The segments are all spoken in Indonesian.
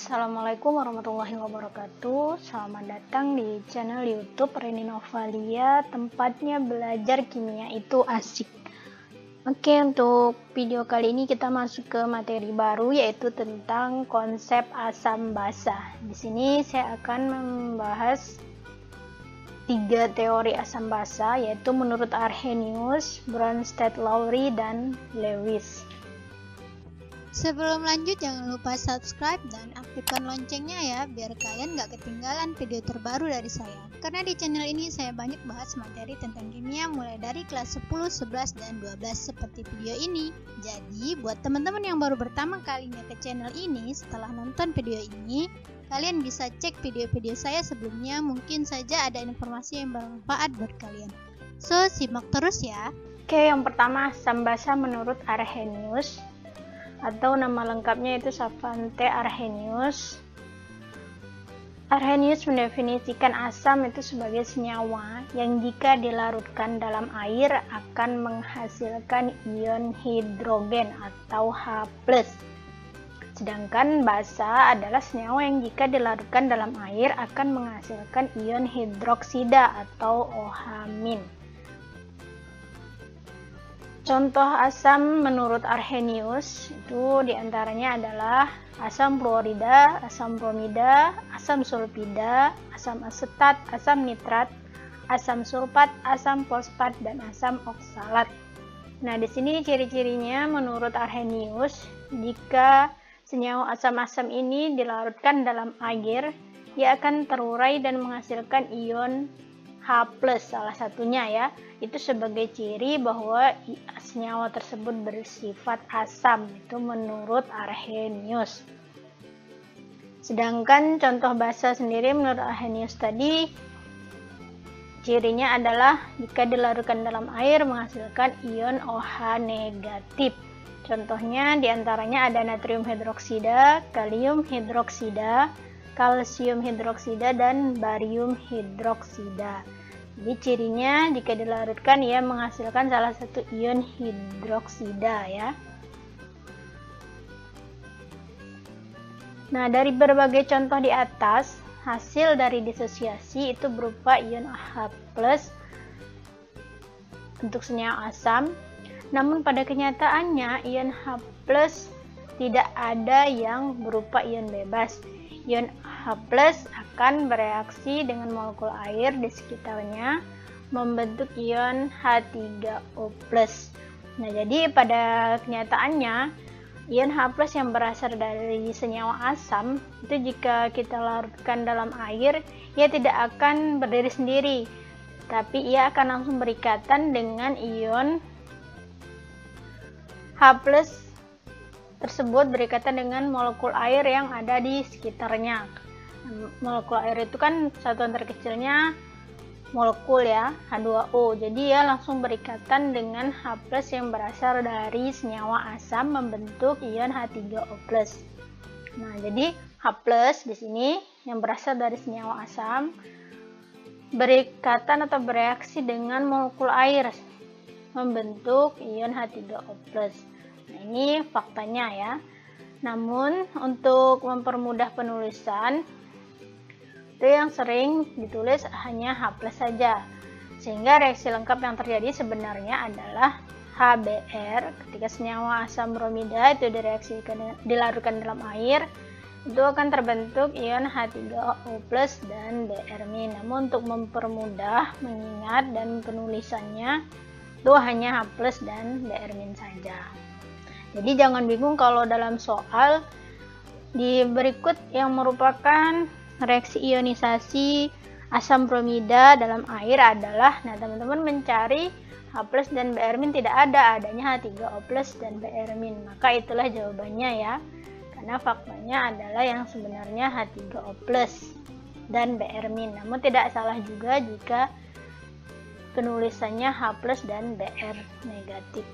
Assalamualaikum warahmatullahi wabarakatuh. Selamat datang di channel YouTube Reni Novalia, tempatnya belajar kimia itu asik. Oke, untuk video kali ini kita masuk ke materi baru, yaitu tentang konsep asam basa. Di sini saya akan membahas 3 teori asam basa, yaitu menurut Arrhenius, Bronsted, Lowry, dan Lewis. Sebelum lanjut, jangan lupa subscribe dan aktifkan loncengnya ya, biar kalian gak ketinggalan video terbaru dari saya. Karena di channel ini saya banyak bahas materi tentang kimia mulai dari kelas 10, 11, dan 12 seperti video ini. Jadi buat teman-teman yang baru pertama kalinya ke channel ini, setelah nonton video ini, kalian bisa cek video-video saya sebelumnya, mungkin saja ada informasi yang bermanfaat buat kalian. So, simak terus ya. Oke, yang pertama asam basa menurut Arrhenius, atau nama lengkapnya itu Savante Arrhenius. Arrhenius mendefinisikan asam itu sebagai senyawa yang jika dilarutkan dalam air akan menghasilkan ion hidrogen atau H+. Sedangkan basa adalah senyawa yang jika dilarutkan dalam air akan menghasilkan ion hidroksida atau OH-. Contoh asam menurut Arrhenius itu diantaranya adalah asam fluorida, asam bromida, asam sulfida, asam asetat, asam nitrat, asam sulfat, asam fosfat, dan asam oksalat. Nah, di sini ciri-cirinya menurut Arrhenius, jika senyawa asam-asam ini dilarutkan dalam air, ia akan terurai dan menghasilkan ion H+, salah satunya ya. Itu sebagai ciri bahwa senyawa tersebut bersifat asam, itu menurut Arrhenius. Sedangkan contoh basa sendiri menurut Arrhenius tadi, cirinya adalah jika dilarutkan dalam air menghasilkan ion OH negatif. Contohnya diantaranya ada natrium hidroksida, kalium hidroksida, kalsium hidroksida, dan barium hidroksida. Jadi cirinya jika dilarutkan ia menghasilkan salah satu ion hidroksida ya. Nah, dari berbagai contoh di atas, hasil dari disosiasi itu berupa ion H+ untuk senyawa asam. Namun pada kenyataannya ion H+ tidak ada yang berupa ion bebas. Ion H+ akan bereaksi dengan molekul air di sekitarnya membentuk ion H3O+. Nah, jadi pada kenyataannya ion H+ yang berasal dari senyawa asam itu jika kita larutkan dalam air, ia tidak akan berdiri sendiri, tapi ia akan langsung berikatan dengan ion H+ tersebut berikatan dengan molekul air yang ada di sekitarnya. Molekul air itu kan satuan terkecilnya molekul ya, H2O. Jadi ya langsung berikatan dengan H+ yang berasal dari senyawa asam membentuk ion H3O+. Nah, jadi H+ di sini yang berasal dari senyawa asam berikatan atau bereaksi dengan molekul air membentuk ion H3O+. Nah, ini faktanya ya. Namun untuk mempermudah penulisan, itu yang sering ditulis hanya H+ saja. Sehingga reaksi lengkap yang terjadi sebenarnya adalah HBr. Ketika senyawa asam bromida itu dilarutkan dalam air, itu akan terbentuk ion H3O+ dan Br-. Namun untuk mempermudah mengingat dan penulisannya, itu hanya H+ dan Br- saja. Jadi jangan bingung kalau dalam soal di berikut yang merupakan reaksi ionisasi asam bromida dalam air adalah, nah teman-teman mencari H+ dan Br- tidak ada, adanya H3O+ dan Br-. Maka itulah jawabannya ya. Karena faktanya adalah yang sebenarnya H3O+ dan Br-. Namun tidak salah juga jika penulisannya H+ dan Br negatif.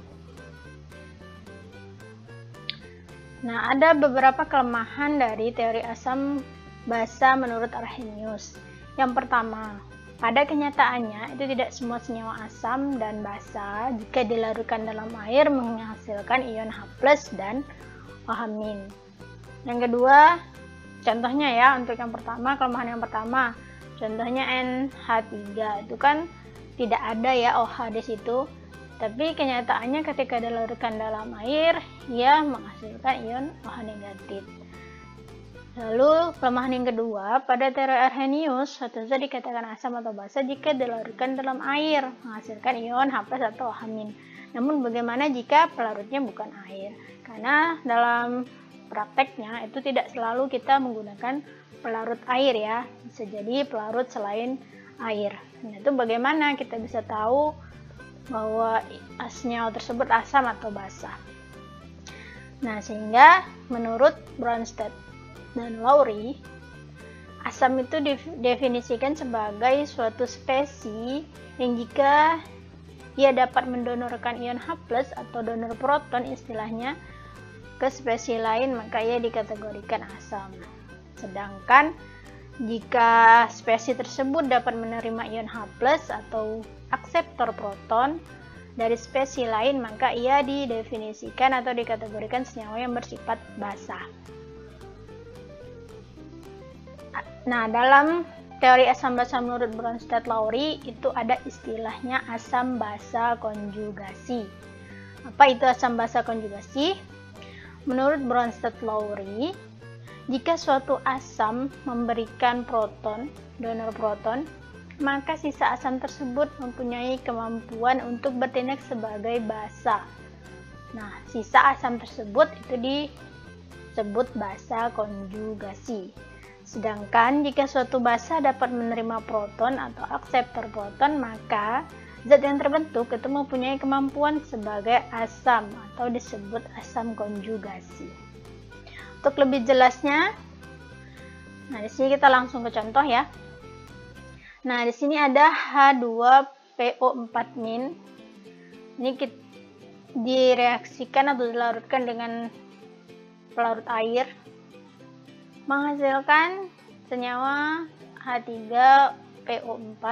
Nah, ada beberapa kelemahan dari teori asam basa menurut Arrhenius. Yang pertama, pada kenyataannya itu tidak semua senyawa asam dan basa jika dilarutkan dalam air menghasilkan ion H+ dan OH-. Yang kedua, contohnya ya, untuk yang pertama, kelemahan yang pertama, contohnya NH3 itu kan tidak ada ya OH di situ, tapi kenyataannya ketika dilarutkan dalam air, ia menghasilkan ion OH negatif. Lalu kelemahan yang kedua, pada teori Arrhenius, suatu zat dikatakan asam atau basa jika dilarutkan dalam air, menghasilkan ion H+ atau OH-. Namun bagaimana jika pelarutnya bukan air? Karena dalam prakteknya itu tidak selalu kita menggunakan pelarut air ya, bisa jadi pelarut selain air. Nah, itu bagaimana kita bisa tahu bahwa senyawa tersebut asam atau basa? Nah, sehingga menurut Bronsted dan Lowry, asam itu didefinisikan sebagai suatu spesies yang jika ia dapat mendonorkan ion H+ atau donor proton istilahnya ke spesies lain, maka ia dikategorikan asam. Sedangkan jika spesies tersebut dapat menerima ion H+ atau akseptor proton dari spesies lain, maka ia didefinisikan atau dikategorikan senyawa yang bersifat basa. Nah, dalam teori asam basa menurut Bronsted-Lowry itu ada istilahnya asam basa konjugasi. Apa itu asam basa konjugasi? Menurut Bronsted-Lowry, jika suatu asam memberikan proton, donor proton, maka sisa asam tersebut mempunyai kemampuan untuk bertindak sebagai basa. Nah, sisa asam tersebut itu disebut basa konjugasi. Sedangkan jika suatu basa dapat menerima proton atau akseptor proton, maka zat yang terbentuk itu mempunyai kemampuan sebagai asam atau disebut asam konjugasi. Untuk lebih jelasnya, nah di sini kita langsung ke contoh ya. Nah, di sini ada H2PO4-. Ini direaksikan atau dilarutkan dengan pelarut air, menghasilkan senyawa H3PO4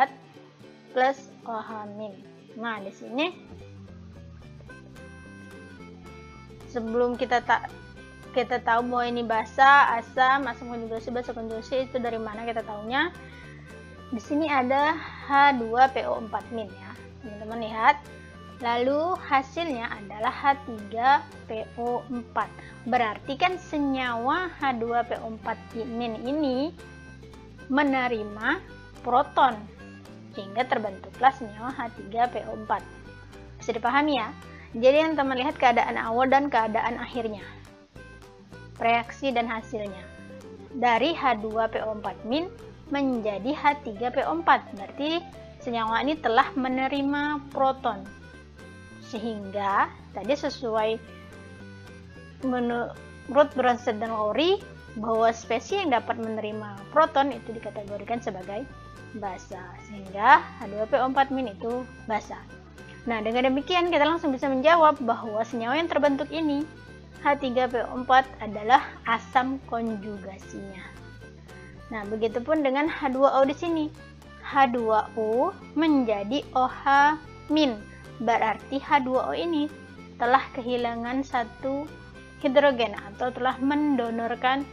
plus OH-. Nah, di sini sebelum kita tahu bahwa ini basa, asam konjugasi, basa konjugasi itu dari mana kita tahunya? Di sini ada H2PO4- ya. Teman-teman lihat. Lalu hasilnya adalah H3PO4. Berarti kan senyawa H2PO4 ini menerima proton, sehingga terbentuklah senyawa H3PO4. Bisa dipahami ya? Jadi yang teman lihat keadaan awal dan keadaan akhirnya, reaksi dan hasilnya. Dari H2PO4- menjadi H3PO4, berarti senyawa ini telah menerima proton. Sehingga tadi sesuai menurut Bronsted dan Lowry bahwa spesies yang dapat menerima proton itu dikategorikan sebagai basa, sehingga H2PO4- itu basa. Nah, dengan demikian kita langsung bisa menjawab bahwa senyawa yang terbentuk ini H3PO4 adalah asam konjugasinya. Nah, begitupun dengan H2O di sini. H2O menjadi OH-, berarti H2O ini telah kehilangan satu hidrogen atau telah mendonorkan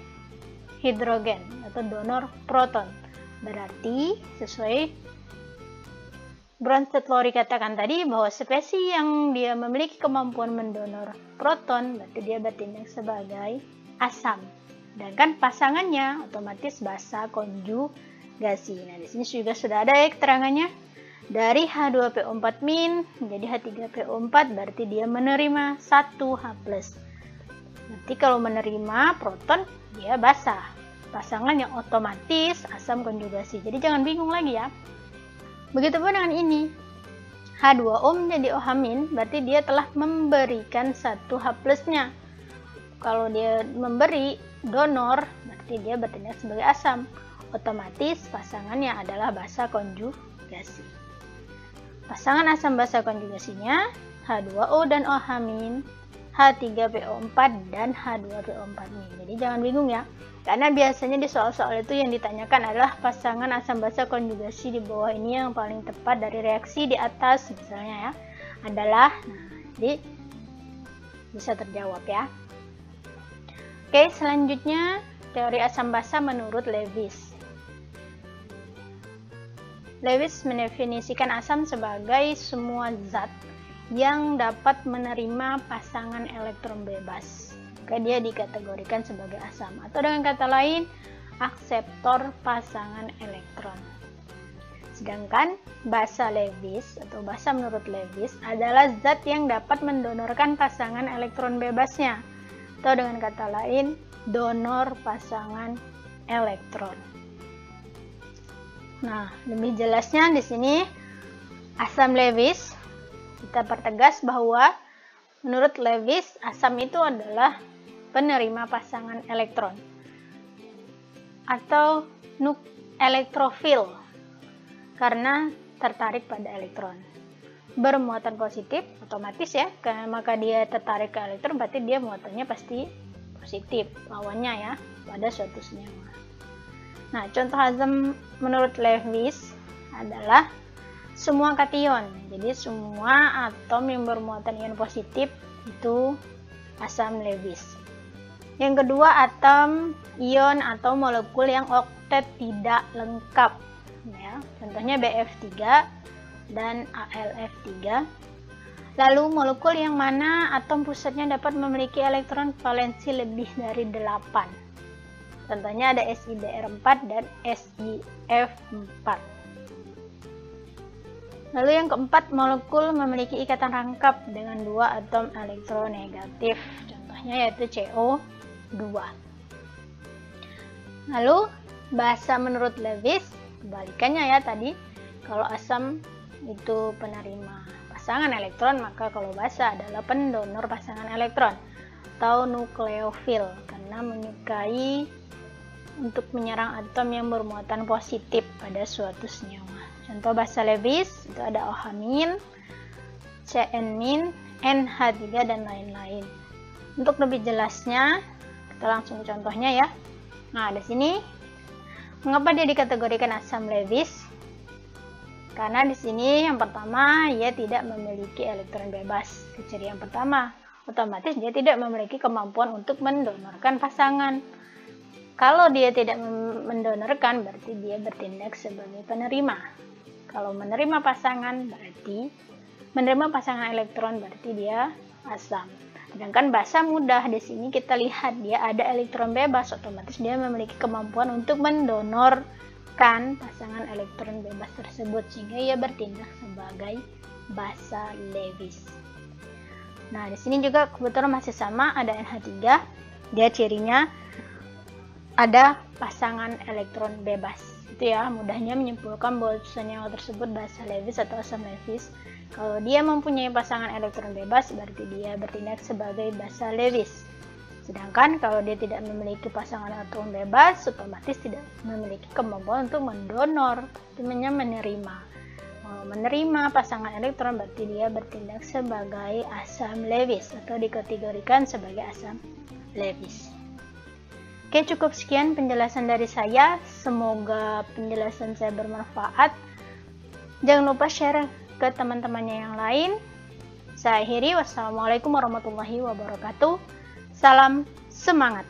hidrogen atau donor proton. Berarti sesuai Bronsted-Lowry katakan tadi bahwa spesies yang dia memiliki kemampuan mendonor proton berarti dia bertindak sebagai asam. Sedangkan pasangannya otomatis basa konjugasi. Nah, di sini juga sudah ada ya keterangannya. Dari H2PO4- menjadi H3PO4 berarti dia menerima 1H+. Berarti kalau menerima proton dia basa. Pasangannya otomatis asam konjugasi. Jadi jangan bingung lagi ya. Begitupun dengan ini. H2O menjadi OH- berarti dia telah memberikan 1H+-nya. Kalau dia memberi donor, berarti dia bertindak sebagai asam. Otomatis pasangannya adalah basa konjugasi. Pasangan asam basa konjugasinya H2O dan OH-, H3PO4 dan H2PO4-. Jadi jangan bingung ya. Karena biasanya di soal-soal itu yang ditanyakan adalah pasangan asam basa konjugasi di bawah ini yang paling tepat dari reaksi di atas misalnya ya. Adalah, jadi bisa terjawab ya. Oke, selanjutnya teori asam basa menurut Lewis. Lewis mendefinisikan asam sebagai semua zat yang dapat menerima pasangan elektron bebas. Maka dia dikategorikan sebagai asam, atau dengan kata lain, akseptor pasangan elektron. Sedangkan basa Lewis atau basa menurut Lewis adalah zat yang dapat mendonorkan pasangan elektron bebasnya, atau dengan kata lain, donor pasangan elektron. Nah, lebih jelasnya di sini asam Lewis, kita pertegas bahwa menurut Lewis asam itu adalah penerima pasangan elektron atau elektrofil karena tertarik pada elektron. Bermuatan positif otomatis ya, maka dia tertarik ke elektron berarti dia muatannya pasti positif, lawannya ya, pada suatu senyawa. Nah, contoh asam menurut Lewis adalah semua kation. Jadi semua atom yang bermuatan ion positif itu asam Lewis. Yang kedua, atom, ion atau molekul yang oktet tidak lengkap. Ya, contohnya BF3 dan AlF3. Lalu molekul yang mana atom pusatnya dapat memiliki elektron valensi lebih dari 8. Contohnya ada SiBr4 dan SiF4. Lalu yang keempat, molekul memiliki ikatan rangkap dengan 2 atom elektronegatif. Contohnya yaitu CO2. Lalu basa menurut Lewis, kebalikannya ya tadi, kalau asam itu penerima pasangan elektron, maka kalau basa adalah pendonor pasangan elektron atau nukleofil karena menyukai untuk menyerang atom yang bermuatan positif pada suatu senyawa. Contoh basa Lewis itu ada OH-, CN-, NH3 dan lain-lain. Untuk lebih jelasnya kita langsung ke contohnya ya. Nah, di sini mengapa dia dikategorikan asam Lewis? Karena di sini yang pertama, ia tidak memiliki elektron bebas. Ciri yang pertama, otomatis dia tidak memiliki kemampuan untuk mendonorkan pasangan. Kalau dia tidak mendonorkan, berarti dia bertindak sebagai penerima. Kalau menerima pasangan, berarti menerima pasangan elektron, berarti dia asam. Sedangkan basa mudah, di sini kita lihat dia ada elektron bebas, otomatis dia memiliki kemampuan untuk mendonorkan pasangan elektron bebas tersebut, sehingga ia bertindak sebagai basa Lewis. Nah, di sini juga kebetulan masih sama, ada NH3, dia cirinya ada pasangan elektron bebas. Itu ya, mudahnya menyimpulkan bahwa senyawa tersebut basa Lewis atau asam Lewis. Kalau dia mempunyai pasangan elektron bebas, berarti dia bertindak sebagai basa Lewis. Sedangkan kalau dia tidak memiliki pasangan elektron bebas, otomatis tidak memiliki kemampuan untuk mendonor, artinya menerima. Menerima pasangan elektron berarti dia bertindak sebagai asam Lewis atau dikategorikan sebagai asam Lewis. Oke, cukup sekian penjelasan dari saya. Semoga penjelasan saya bermanfaat. Jangan lupa share ke teman-temannya yang lain. Saya akhiri. Wassalamualaikum warahmatullahi wabarakatuh. Salam semangat.